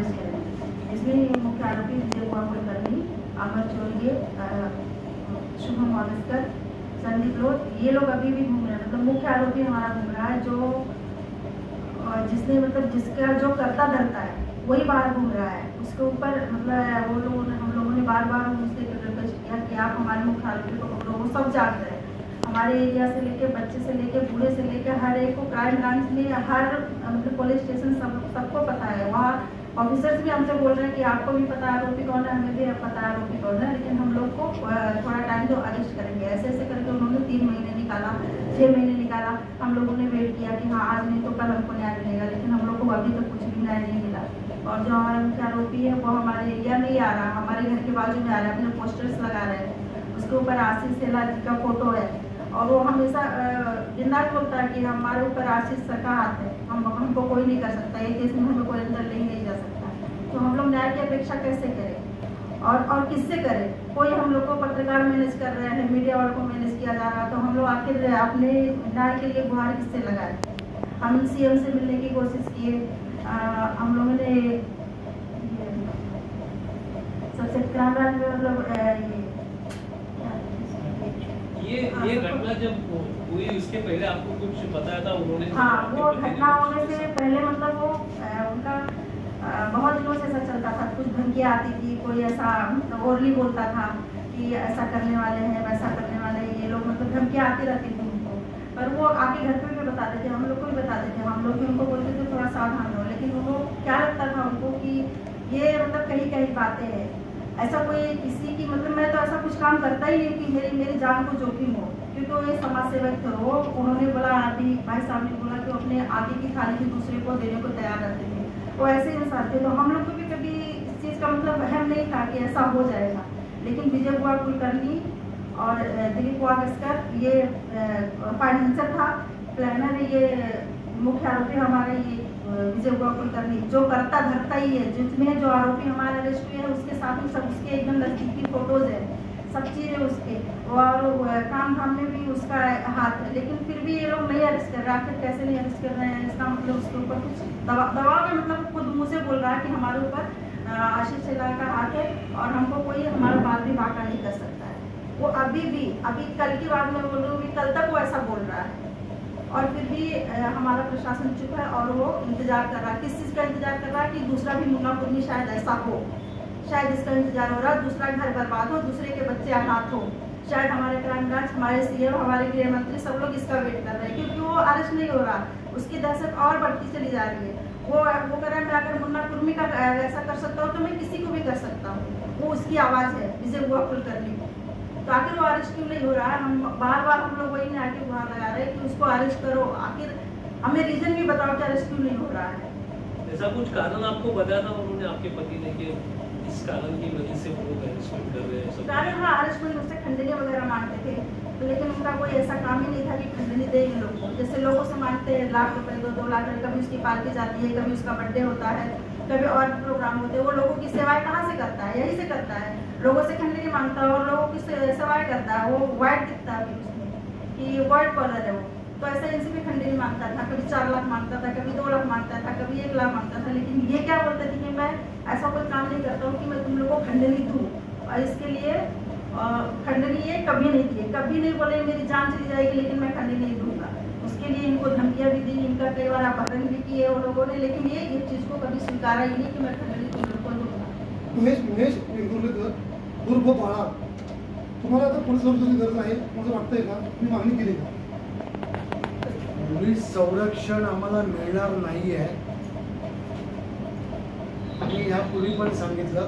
Arrest करें। इसमें मुख्य आरोपी विजय कुमार कुलकर्णी, अमर चोरगे, शुभम वागस्कर, संदीप लोध, ये लोग अभी भी घूम रहे हैं। मतलब मुख्य आरोपी हमारा घूम रहा है, जो जिसने मतलब जिसका जो करता धरता है वही बाहर घूम रहा है। उसके ऊपर मतलब वो लोगों ने हम लोगों ने बार बार उससे रिक्वेस्ट किया कि आप हमारे मुख्य आरोपी को पकड़ो। वो सब जानते हैं, हमारे एरिया से लेके बच्चे से लेके बूढ़े से लेके हर एक को क्राइम ब्रांच में हर मतलब पुलिस स्टेशन सबको पता है। वहाँ ऑफिसर्स भी हमसे बोल रहे हैं कि आपको भी पता है आरोपी कौन है, हमें भी पता है आरोपी कौन है, लेकिन हम लोग को थोड़ा टाइम तो अरेस्ट करेंगे। ऐसे ऐसे करके उन्होंने 3 महीने निकाला, 6 महीने निकाला। हम लोगों ने वेट किया कि हाँ आज नहीं तो कल हमको न्याय मिलेगा, लेकिन हम लोग को अभी तक कुछ भी न्याय नहीं मिला। और जो हमारा मुख्य आरोपी है वो हमारे एरिया में ही आ रहा है, हमारे घर के बाजू में आ रहा है, अपने पोस्टर्स लगा रहे हैं, उसके ऊपर आशीष सेला जी का फोटो है। और वो हमेशा बिंदास बोलता है कि हमारे ऊपर आशीष सर का हाथ है, हमको कोई नहीं कर सकता, ये केस में हमें कोई अंदर नहीं जा सकता। तो हम लोग न्याय की अपेक्षा कैसे करें और किससे करें? कोई हम लोग को पत्रकार मैनेज कर रहे हैं, मीडिया वालों को मैनेज किया जा रहा है, तो हम लोग आखिर अपने न्याय के लिए गुहार किससे लगाए? हम सीएम से मिलने की कोशिश किए, हम लोगों ने सबसे क्राइम में मतलब ये घटना जब हुई उसके पहले आपको कुछ बताया था उन्होंने? हाँ, वो घटना होने से पहले मतलब वो उनका बहुत दिनों से ऐसा चलता था, कुछ धमकियाँ आती थी, कोई ऐसा ओरली बोलता था कि ऐसा करने वाले हैं, वैसा करने वाले हैं, ये लोग मतलब धमकियाँ आती रहती थी उनको। पर वो आके घर पे भी बताते थे, हम लोग को भी बताते थे, हम लोग भी उनको बोलते थे थोड़ा सावधान रहो। लेकिन वो क्या लगता था उनको कि ये मतलब कहीं कहीं बातें हैं, ऐसा कोई किसी की मतलब मैं तो ऐसा कुछ काम करता ही नहीं कि मेरी जान को जोखिम हो, क्योंकि वो एक समाज सेवक थे। वो उन्होंने बोला, अभी भाई साहब ने बोला कि अपने आगे की थाली भी दूसरे को देने को तैयार रहते थे, वो ऐसे इंसान थे। तो हम लोग को भी कभी इस चीज़ का मतलब वहम नहीं था कि ऐसा हो जाएगा। लेकिन विजय कुमार कुलकर्णी और दिलीप वागस्कर ये फाइनेंसर था, प्लानर, ये मुख्य आरोपी हमारे ये विजय कुमार कुलकर्णी जो करता धरता ही है, जिसमें जो आरोपी हमारे अरेस्ट हुए हैं उसके साथ में सब उसके एकदम नजदीकी फोटोज है, सब चीज़ें उसके, और काम धाम में भी उसका हाथ है। लेकिन फिर भी ये लोग नहीं अरेस्ट कर रहे। आखिर कैसे नहीं अरेस्ट कर रहे हैं? इसका मतलब उसके ऊपर कुछ दबाव है, मतलब खुद मुँह से बोल रहा है कि हमारे ऊपर आशीष सेला का हाथ है और हमको कोई हमारा बात भी बांका नहीं कर सकता है। वो अभी कल की बात में बोल रही हूँ, कल तक वो ऐसा बोल रहा है और फिर भी हमारा प्रशासन चुप है और वो इंतजार कर रहा है। किस चीज़ का इंतजार कर रहा है? कि दूसरा भी मुल्लापुर में शायद ऐसा हो, शायद इसका इंतजार हो रहा है, दूसरा घर बर्बाद हो, दूसरे के बच्चे अनाथ हो। शायद हमारे क्राइम ब्रांच, हमारे सीएम, हमारे गृह मंत्री सब लोग इसका वेट कर रहे हैं, क्योंकि वो अरेस्ट नहीं हो रहा, उसकी दहशत और बढ़ती चली जा रही है। वो कह रहा है मैं अगर मुन्ना कुर्मी का ऐसा कर सकता हूँ तो मैं किसी को भी कर सकता हूँ। वो उसकी आवाज़ है विजय कुलकर्णी। तो आखिर वो अरेस्ट क्यों नहीं हो रहा है? हम बार बार हम लोग वही आके गुहार लगा रहे हैं कि उसको अरेस्ट करो। आखिर हमें रीजन भी बताओ कि अरेस्ट क्यों नहीं हो रहा है। ऐसा कुछ कारण आपको बताया था उन्होंने, आपके पति ने, कि इस कारण की वजह से वो अरेस्टमेंट कर रहे हैं? कारण हाँ, अरेस्टमेंट उससे खंडनी वगैरह मांगते थे, तो लेकिन उनका कोई ऐसा काम ही नहीं था कि खंडनी दे इन लोग को। जैसे लोगों से मांगते हैं लाख रुपए, 2 लाख रुपए, कभी उसकी पार्टी जाती है, कभी उसका बर्थडे होता है, कभी और प्रोग्राम होते हैं। वो लोगों की सेवाएं कहाँ से करता है? यही से करता है, लोगों से खंडनी मांगता है और लोगों की सेवाएं करता है। वो वाइट दिखता है उसमें कि वाइट कॉलर है वो, तो ऐसा इनसे भी खंडनी मांगता था। कभी 4 लाख मांगता था, कभी 2 लाख मांगता था, कभी 1 लाख मांगता था। लेकिन ये क्या बोलते थे कि मैं ऐसा कोई काम नहीं करता हूँ कि मैं तुम लोग को खंडनी दूँ, और इसके लिए खंडनी ये कभी नहीं दिए, कभी नहीं बोले मेरी जान चली जाएगी लेकिन मैं खंडनी नहीं दूंगा। उसके लिए इनको धमकियाँ भी दी, इनका कई बार अपहरण भी किए उन लोगों ने, लेकिन ये चीज़ को कभी स्वीकारा ही नहीं कि मैं खंडनी तुम लोग को दूंगा। महेश वेंगुर्लेकर उर्फ बाळा, तुम्हाला आता पोलीस संरक्षणाची गरज आहे असं वाटतंय का? तुम्ही मागणी केली का? पोलीस संरक्षण आम्हाला मिळणार नाही आहे. आम्ही यापूर्वी पण सांगितलं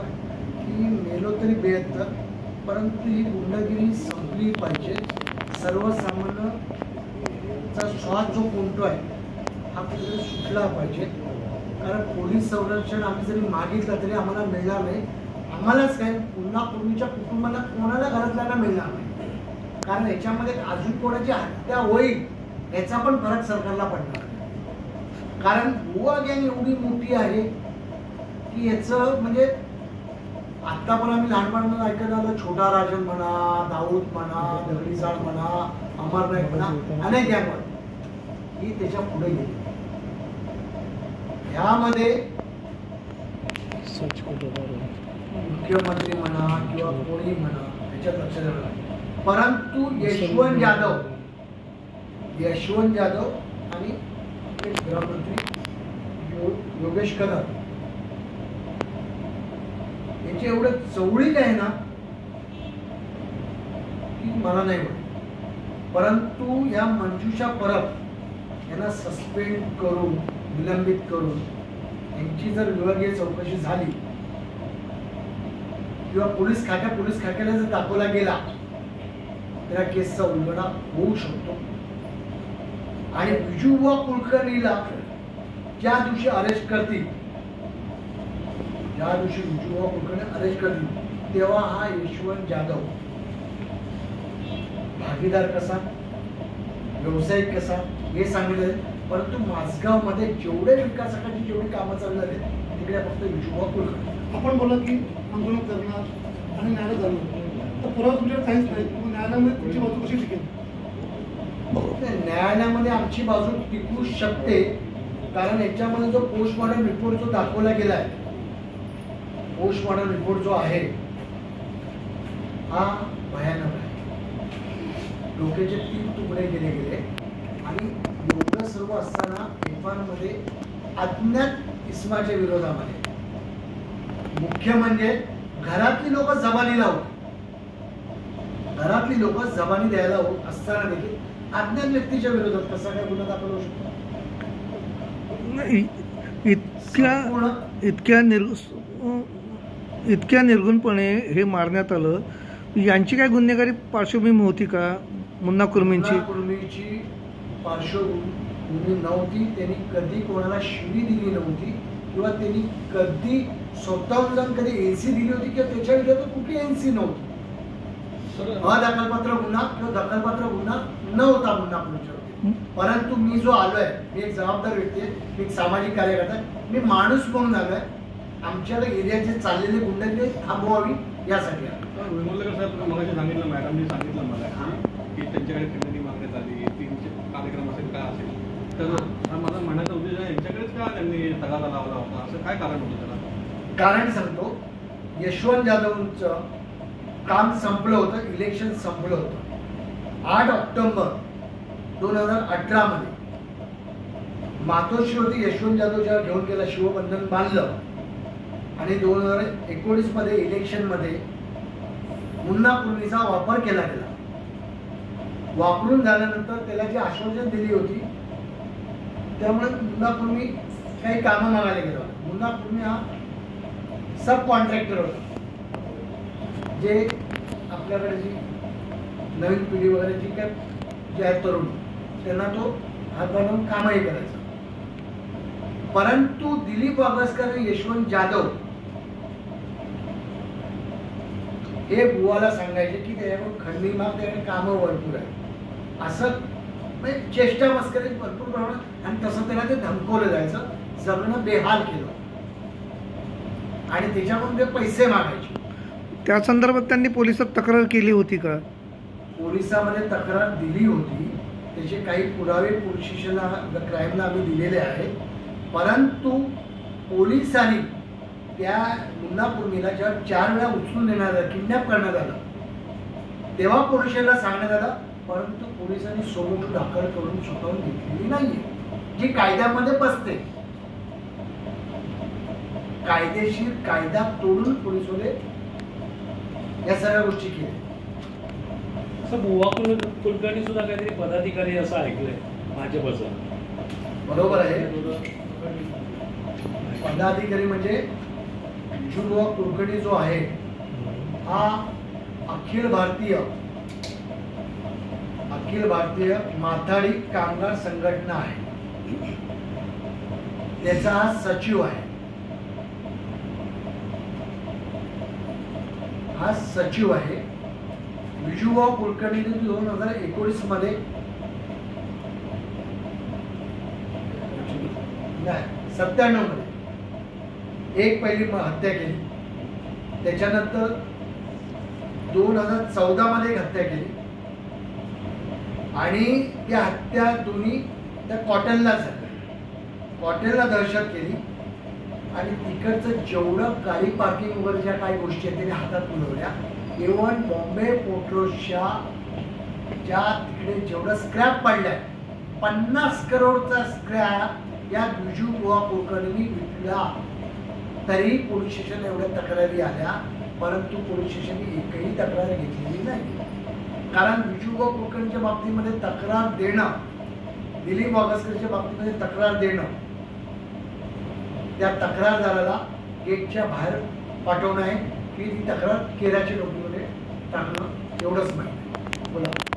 की मेलो तरी बेहत्तर, परंतु ही गुंडगिरी संपली पाहिजे. सर्वसामान्यचा श्वास जो कोणतो आहे हा कुठेतरी सुटला पाहिजे. कारण पोलीस संरक्षण आम्ही जरी मागितलं तरी आम्हाला मिळणार नाही. आम्हालाच काय, पुन्हा पूर्वीच्या कुटुंबाला कोणाला घरातल्याला मिळणार नाही. कारण याच्यामध्ये अजून कोणाची हत्या होईल याचा पण फरक सरकारला पडणार. कारण गोवा गँग एवढी मोठी आहे की याचं म्हणजे आत्ता पण आम्ही लहानपणाला ऐकत आलो, छोटा राजन म्हणा, दाऊद म्हणा, दगडीचाळ म्हणा, अमरनाथ म्हणा, अनेक गँग ही त्याच्या पुढे गेली. ह्यामध्ये मुख्यमंत्री म्हणा किंवा कोणी म्हणा याच्यात लक्ष द्यावं लागेल. परंतु यशवंत जाधव आणि गृहमंत्री योगेश कदम याचे एवढं चवळीक आहे ना की मला नाही वाटत. परंतु या मंजुषा परब यांना सस्पेंड करून निलंबित करून यांची जर विभागीय चौकशी झाली किंवा पोलीस खात्याला जर दाखवला गेला तर या केसचा उलगडा होऊ शकतो. आणि विजूबुवा कुलकर्णीला ज्या दिवशी अरेस्ट करतील तेव्हा हा यशवंत जाधव भागीदार कसा व्यावसायिक कसा हे सांगितलं. परंतु माझगाव मध्ये जेवढे विकासासाठी जेवढी कामं चालू झाली तिकडे फक्त विजूबुवा कुलकर्णी. आपण बोला की आंदोलन करणार आणि न्यायालय जाणार तर पुरावा तुमच्याकडे काहीच नाही. मग न्यायालयामध्ये तुमची बाजू कशी टिकेल? न्यायालयामध्ये आमची बाजू टिकू शकते कारण याच्यामध्ये जो पोस्टमॉर्टम रिपोर्ट जो दाखवला गेलाय पोस्टमॉर्टम रिपोर्ट जो आहे हा भयानक आहे. डोक्याचे 3 तुकडे गेले आणि एवढं सर्व असताना एफआयआरमध्ये अज्ञात इसमाच्या विरोधामध्ये मुख्य म्हणजे घरातली लोक जबानी द्यायला होत असताना देखील अज्ञात व्यक्तीच्या विरोधात कसा काय गुन्हा दाखल होऊ शकतो? इतक्या निर्गुणपणे हे मारण्यात आलं. यांची काय गुन्हेगारी पार्श्वभूमी होती का? मुन्ना कुर्मीची पार्श्वभूमी नव्हती. त्यांनी कधी कोणाला शिवी दिली नव्हती किंवा त्यांनी कधी स्वतःहून जाऊन कधी एनसी दिली होती किंवा त्याच्या विरोधात कुठली एनसी नव्हती. अदखलपात्र गुन्हा किंवा दखलपात्र गुन्हा नव्हता मुन्ना कुर्मीच्या. परंतु मी जो आलोय मी एक जबाबदार व्यक्ती आहे. मी एक सामाजिक कार्यकर्ता आहे. मी माणूस म्हणून आलोय. आमच्या एरियात जे चाललेले गुंडे थांबवावी यासाठी. विमलकर साहेब मगाशी सांगितलं मॅडमनी सांगितलं मला की त्यांच्याकडे खंडणी मागण्यात आली 3 कार्यक्रम असेल काय असेल तर मला म्हणायचं उद्देश यांच्याकडेच का त्यांनी तगादा लावला होता असं काय कारण होतं त्याला? कारण सांगतो यशवंत जाधवचं काम संपलं होतं. इलेक्शन संपलं होतं 8 ऑक्टोबर 2018 मध्ये मातोश्री होती. यशवंत जाधव जेव्हा घेऊन गेला शिवबंधन बांधलं आणि 2019 मध्ये इलेक्शन मध्ये मुन्ना कुर्मीचा वापर केला गेला. वापरून झाल्यानंतर त्याला जी आश्वासन दिली होती त्यामुळे मुन्ना कुर्मी काही कामं मागायला गेला. मुन्ना कुर्मी हा सब कॉन्ट्रॅक्टर होता. जे आपल्याकडे जी नवीन पिढी वगैरे जी काय जे आहेत तरुण त्यांना तो हात बनवून कामही करायचा. परंतु दिलीप वागसकर आणि यशवंत जाधव हे बुवाला सांगायचे की त्याच्याकडून खंडणी माग त्याकडे कामं भरपूर आहे असं म्हणजे चेष्टा मस्करी भरपूर प्रमाणात. आणि तसं त्याला ते धमकवलं जायचं. जगणं बेहाल केलं आणि त्याच्याकडून ते पैसे मागायचे. त्या संदर्भात त्यांनी पोलिसात तक्रार केली होती का? पोलिसांमध्ये तक्रार दिली होती. त्याचे काही पुरावे पोलीस स्टेशनला क्राईमला आम्ही दिलेले आहेत. परंतु पोलिसांनी त्या मुन्ना कुर्मीला जेव्हा 4 वेळा उचलून नेण्यात आलं किडनॅप करण्यात आलं तेव्हा पोलिसांना सांगण्यात आलं. परंतु पोलिसांनी सोमोटो दाखल करून स्वतःहून घेतलेली नाहीये जी कायद्यामध्ये बसते. कायदेशीर कायदा तोडून पोलिसवाले या सगळ्या गोष्टी केल्या. बुवा कुलकर्णी सुद्धा काहीतरी पदाधिकारी असं ऐकलंय भाजपचा. बरोबर आहे. पदाधिकारी म्हणजे विजूबुवा कुलकर्णी जो आहे हा अखिल भारतीय माथाडी कामगार संघटना आहे. त्याचा हा सचिव आहे. विजूबुवा कुलकर्णीने 2019 मध्ये 97 मध्ये एक पहिली हत्या केली. त्याच्यानंतर 2014 मध्ये एक हत्या केली आणि त्या हत्या दोन्ही त्या कॉटनला झाल्या. कॉटनला दहशत केली आणि तिकडचं जेवढं गाडी पार्किंग वगैरे ज्या काही गोष्टी आहेत त्यांनी हातात मिळवल्या. इव्हन बॉम्बे पोर्ट रोडच्या ज्या तिकडे जेवढं स्क्रॅप पडलाय 50 करोडचा स्क्रॅप या बिजू बुवा कुलकर्णींनी विकला. तरी पोलीस स्टेशन एवढ्या तक्रारी आल्या, परंतु पोलीस स्टेशनने एकही तक्रार घेतलेली नाही. कारण बिजू बुवा कुलकर्णीच्या बाबतीमध्ये तक्रार देणं, दिलीप वागसकरच्या बाबतीमध्ये तक्रार देणं, त्या तक्रारदाराला गेटच्या बाहेर पाठवणं आहे की ती तक्रार केराच्या डोकीमध्ये टाकणं एवढंच माहिती. बोला.